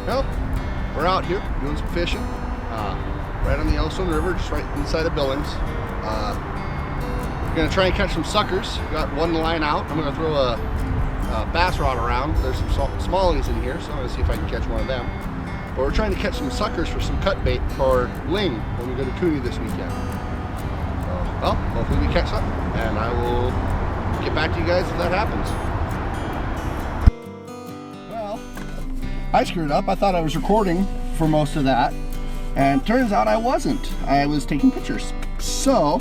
Well, we're out here doing some fishing, right on the Yellowstone River, just right inside of Billings. We're gonna try and catch some suckers. Got one line out. I'm gonna throw a bass rod around. There's some smallies in here, so I'm gonna see if I can catch one of them. But we're trying to catch some suckers for some cut bait for ling when we go to Cooney this weekend. So, well, hopefully we catch something, and I will get back to you guys if that happens. Well, I screwed up. I thought I was recording for most of that, and turns out I wasn't. I was taking pictures. So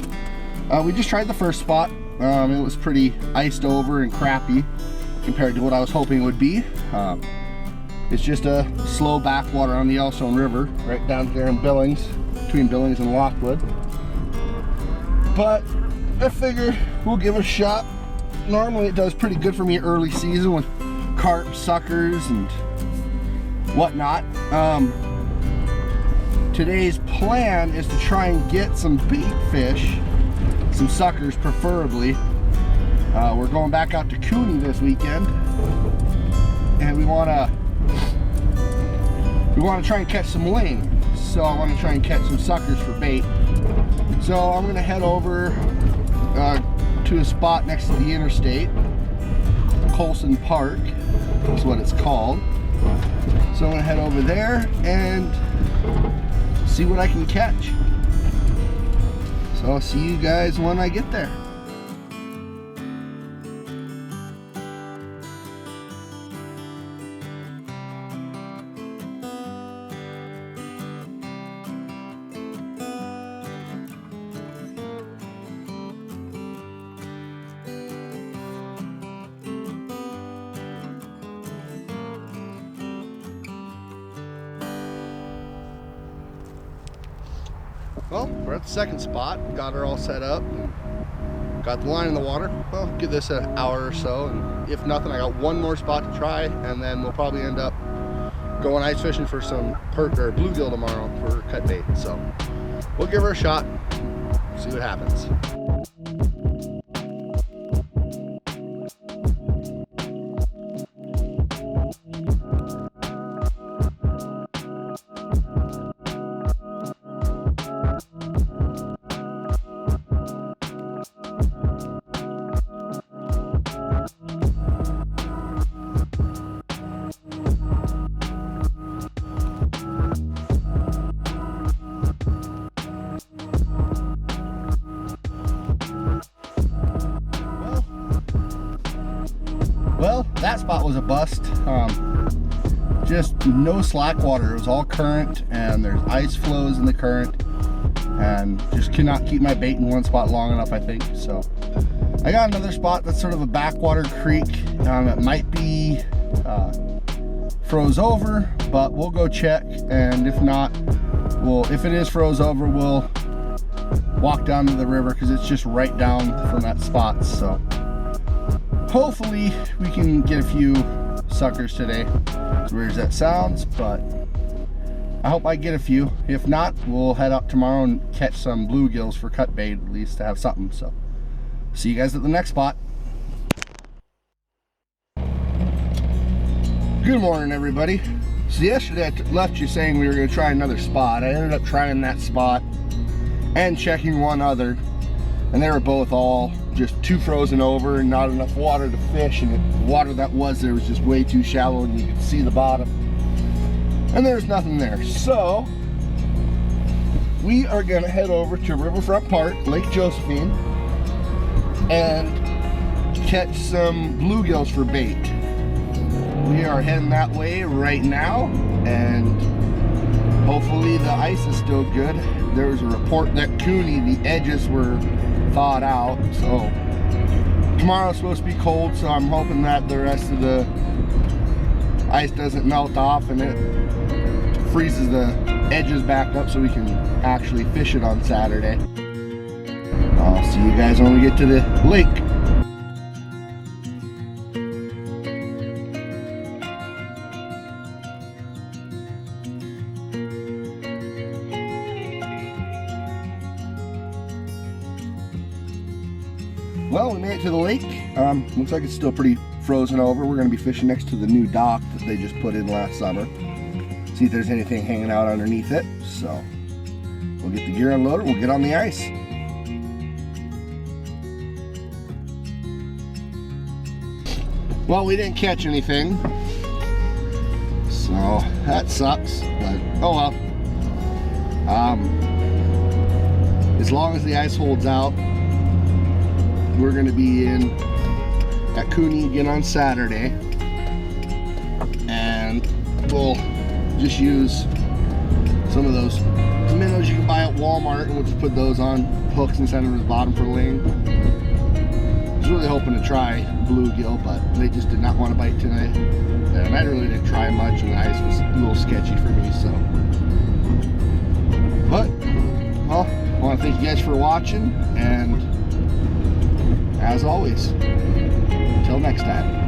we just tried the first spot. It was pretty iced over and crappy compared to what I was hoping it would be. It's just a slow backwater on the Yellowstone River, right down there in Billings, between Billings and Lockwood. But I figure we'll give it a shot. Normally it does pretty good for me early season with carp, suckers, and whatnot. Today's plan is to try and get some bait fish, some suckers preferably. We're going back out to Cooney this weekend, and we want to try and catch some ling. So I want to try and catch some suckers for bait. So I'm going to head over to a spot next to the interstate. Colson Park is what it's called. So I'm going to head over there and see what I can catch. So I'll see you guys when I get there. Well, we're at the second spot. Got her all set up. Got the line in the water. Well, give this an hour or so, and if nothing, I got one more spot to try, and then we'll probably end up going ice fishing for some perch or bluegill tomorrow for cut bait. So we'll give her a shot, see what happens. Well, that spot was a bust. Just no slack water. It was all current, and there's ice flows in the current, and just could not keep my bait in one spot long enough, I think. So I got another spot that's sort of a backwater creek. It might be froze over, but we'll go check, and if not, if it is froze over, we'll walk down to the river because it's just right down from that spot. So hopefully we can get a few suckers today, as weird as that sounds, but I hope I get a few. If not, we'll head up tomorrow and catch some bluegills for cut bait, at least to have something. So see you guys at the next spot. Good morning, everybody. So yesterday I left you saying we were going to try another spot. I ended up trying that spot and checking one other, and they were both all just too frozen over and not enough water to fish, and the water that was there was just way too shallow and you could see the bottom, and there's nothing there. So we are going to head over to Riverfront Park, Lake Josephine, and catch some bluegills for bait. We are heading that way right now, and hopefully the ice is still good. There was a report that Cooney, the edges were thawed out, so tomorrow's supposed to be cold, so I'm hoping that the rest of the ice doesn't melt off and it freezes the edges back up so we can actually fish it on Saturday. I'll see you guys when we get to the lake. Well, we made it to the lake. Looks like it's still pretty frozen over. We're going to be fishing next to the new dock that they just put in last summer. see if there's anything hanging out underneath it. So we'll get the gear unloaded, we'll get on the ice. Well, we didn't catch anything, so that sucks, but oh well. As long as the ice holds out, we're going to be in at Cooney again on Saturday, and we'll just use some of those minnows you can buy at Walmart, and we'll just put those on hooks and send them to the bottom for ling. I was really hoping to try bluegill, but they just did not want to bite tonight, and I really didn't try much, and the ice was a little sketchy for me, so. But, well, I want to thank you guys for watching, and as always, until next time.